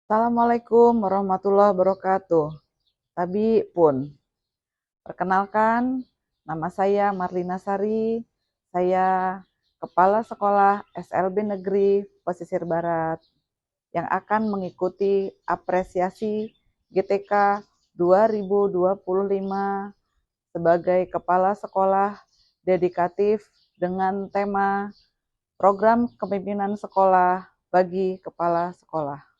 Assalamualaikum warahmatullahi wabarakatuh. Tabi pun, perkenalkan, nama saya Marlina Sari. Saya Kepala Sekolah SLB Negeri Pesisir Barat yang akan mengikuti apresiasi GTK 2025 sebagai Kepala Sekolah Dedikatif dengan tema Program Kepemimpinan Sekolah bagi Kepala Sekolah.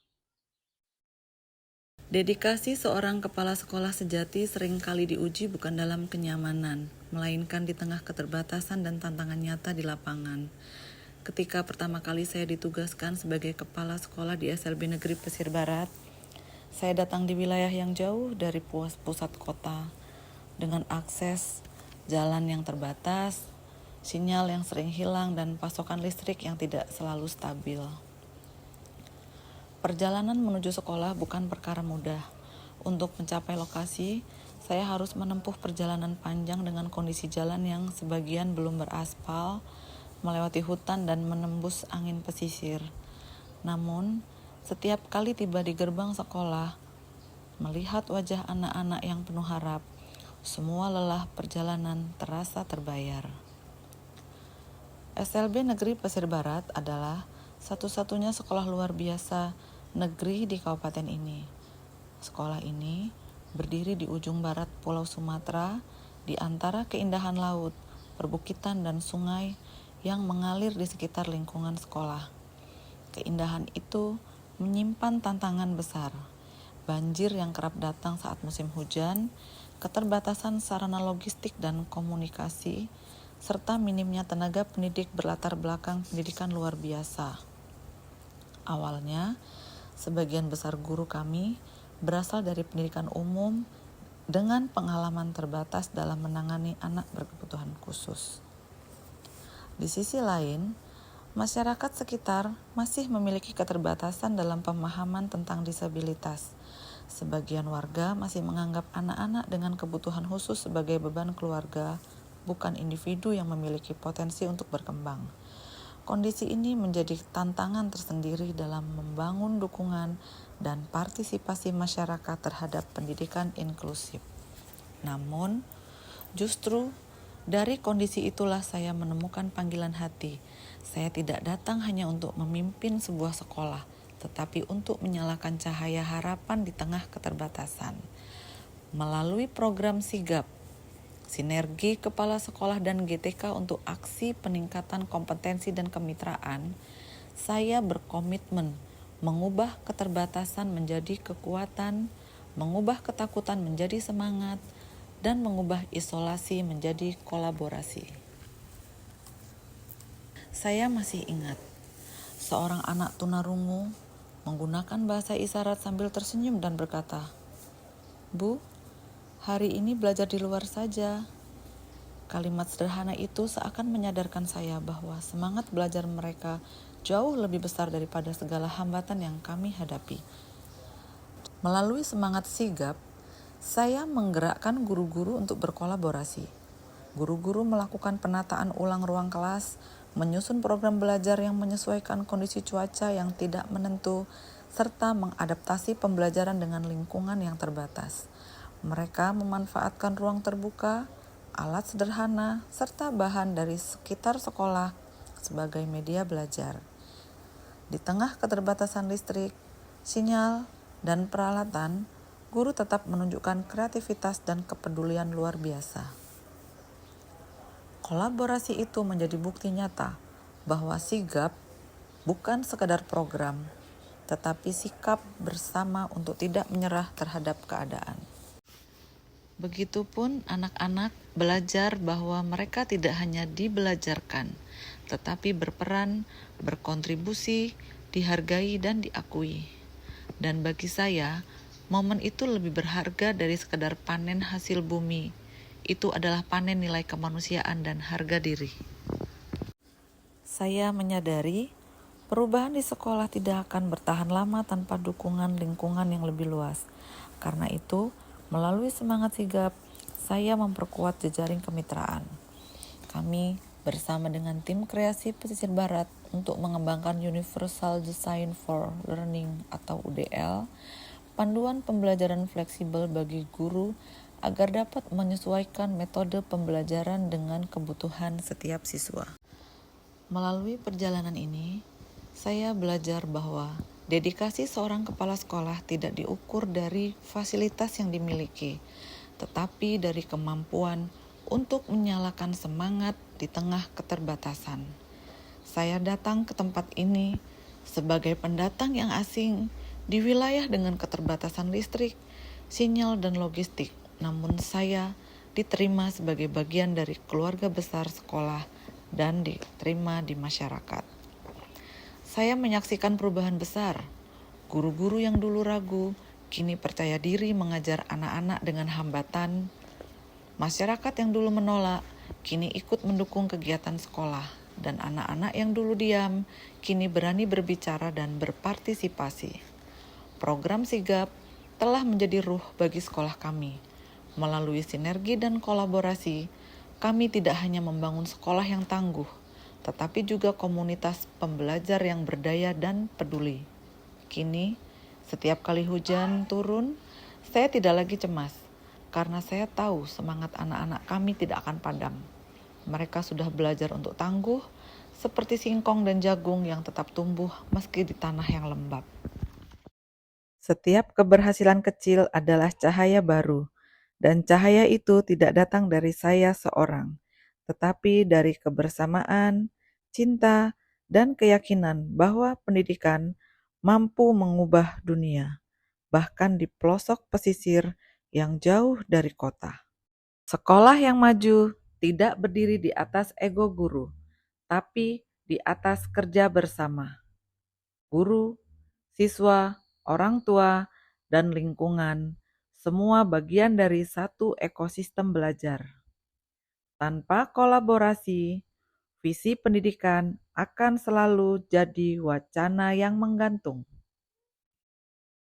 Dedikasi seorang kepala sekolah sejati seringkali diuji bukan dalam kenyamanan, melainkan di tengah keterbatasan dan tantangan nyata di lapangan. Ketika pertama kali saya ditugaskan sebagai kepala sekolah di SLB Negeri Pesisir Barat, saya datang di wilayah yang jauh dari pusat kota, dengan akses jalan yang terbatas, sinyal yang sering hilang, dan pasokan listrik yang tidak selalu stabil. Perjalanan menuju sekolah bukan perkara mudah. Untuk mencapai lokasi, saya harus menempuh perjalanan panjang dengan kondisi jalan yang sebagian belum beraspal, melewati hutan dan menembus angin pesisir. Namun, setiap kali tiba di gerbang sekolah, melihat wajah anak-anak yang penuh harap, semua lelah perjalanan terasa terbayar. SLB Negeri Pesisir Barat adalah satu-satunya sekolah luar biasa negeri di kabupaten ini. Sekolah ini berdiri di ujung barat Pulau Sumatera, di antara keindahan laut, perbukitan, dan sungai yang mengalir di sekitar lingkungan sekolah. Keindahan itu menyimpan tantangan besar, banjir yang kerap datang saat musim hujan, keterbatasan sarana logistik dan komunikasi, serta minimnya tenaga pendidik berlatar belakang pendidikan luar biasa. Awalnya, sebagian besar guru kami berasal dari pendidikan umum dengan pengalaman terbatas dalam menangani anak berkebutuhan khusus. Di sisi lain, masyarakat sekitar masih memiliki keterbatasan dalam pemahaman tentang disabilitas. Sebagian warga masih menganggap anak-anak dengan kebutuhan khusus sebagai beban keluarga, bukan individu yang memiliki potensi untuk berkembang. Kondisi ini menjadi tantangan tersendiri dalam membangun dukungan dan partisipasi masyarakat terhadap pendidikan inklusif. Namun, justru dari kondisi itulah saya menemukan panggilan hati. Saya tidak datang hanya untuk memimpin sebuah sekolah, tetapi untuk menyalakan cahaya harapan di tengah keterbatasan. Melalui program Sigap, Sinergi Kepala Sekolah dan GTK untuk aksi peningkatan kompetensi dan kemitraan, saya berkomitmen mengubah keterbatasan menjadi kekuatan, mengubah ketakutan menjadi semangat, dan mengubah isolasi menjadi kolaborasi. Saya masih ingat, seorang anak tunarungu menggunakan bahasa isyarat sambil tersenyum dan berkata, "Bu, hari ini belajar di luar saja." Kalimat sederhana itu seakan menyadarkan saya bahwa semangat belajar mereka jauh lebih besar daripada segala hambatan yang kami hadapi. Melalui semangat sigap, saya menggerakkan guru-guru untuk berkolaborasi. Guru-guru melakukan penataan ulang ruang kelas, menyusun program belajar yang menyesuaikan kondisi cuaca yang tidak menentu, serta mengadaptasi pembelajaran dengan lingkungan yang terbatas. Mereka memanfaatkan ruang terbuka, alat sederhana, serta bahan dari sekitar sekolah sebagai media belajar. Di tengah keterbatasan listrik, sinyal, dan peralatan, guru tetap menunjukkan kreativitas dan kepedulian luar biasa. Kolaborasi itu menjadi bukti nyata bahwa sigap bukan sekadar program, tetapi sikap bersama untuk tidak menyerah terhadap keadaan. Begitupun anak-anak belajar bahwa mereka tidak hanya dibelajarkan, tetapi berperan, berkontribusi, dihargai dan diakui. Dan bagi saya, momen itu lebih berharga dari sekadar panen hasil bumi. Itu adalah panen nilai kemanusiaan dan harga diri. Saya menyadari perubahan di sekolah tidak akan bertahan lama tanpa dukungan lingkungan yang lebih luas. Karena itu, melalui semangat sigap, saya memperkuat jejaring kemitraan. Kami bersama dengan tim kreasi pesisir barat untuk mengembangkan Universal Design for Learning atau UDL, panduan pembelajaran fleksibel bagi guru agar dapat menyesuaikan metode pembelajaran dengan kebutuhan setiap siswa. Melalui perjalanan ini, saya belajar bahwa dedikasi seorang kepala sekolah tidak diukur dari fasilitas yang dimiliki, tetapi dari kemampuan untuk menyalakan semangat di tengah keterbatasan. Saya datang ke tempat ini sebagai pendatang yang asing di wilayah dengan keterbatasan listrik, sinyal, dan logistik. Namun saya diterima sebagai bagian dari keluarga besar sekolah dan diterima di masyarakat. Saya menyaksikan perubahan besar. Guru-guru yang dulu ragu, kini percaya diri mengajar anak-anak dengan hambatan. Masyarakat yang dulu menolak, kini ikut mendukung kegiatan sekolah. Dan anak-anak yang dulu diam, kini berani berbicara dan berpartisipasi. Program Sigap telah menjadi ruh bagi sekolah kami. Melalui sinergi dan kolaborasi, kami tidak hanya membangun sekolah yang tangguh, tetapi juga komunitas pembelajar yang berdaya dan peduli. Kini, setiap kali hujan turun, saya tidak lagi cemas, karena saya tahu semangat anak-anak kami tidak akan padam. Mereka sudah belajar untuk tangguh, seperti singkong dan jagung yang tetap tumbuh meski di tanah yang lembab. Setiap keberhasilan kecil adalah cahaya baru, dan cahaya itu tidak datang dari saya seorang, tetapi dari kebersamaan, cinta, dan keyakinan bahwa pendidikan mampu mengubah dunia, bahkan di pelosok pesisir yang jauh dari kota. Sekolah yang maju tidak berdiri di atas ego guru, tapi di atas kerja bersama. Guru, siswa, orang tua, dan lingkungan, semua bagian dari satu ekosistem belajar. Tanpa kolaborasi, visi pendidikan akan selalu jadi wacana yang menggantung.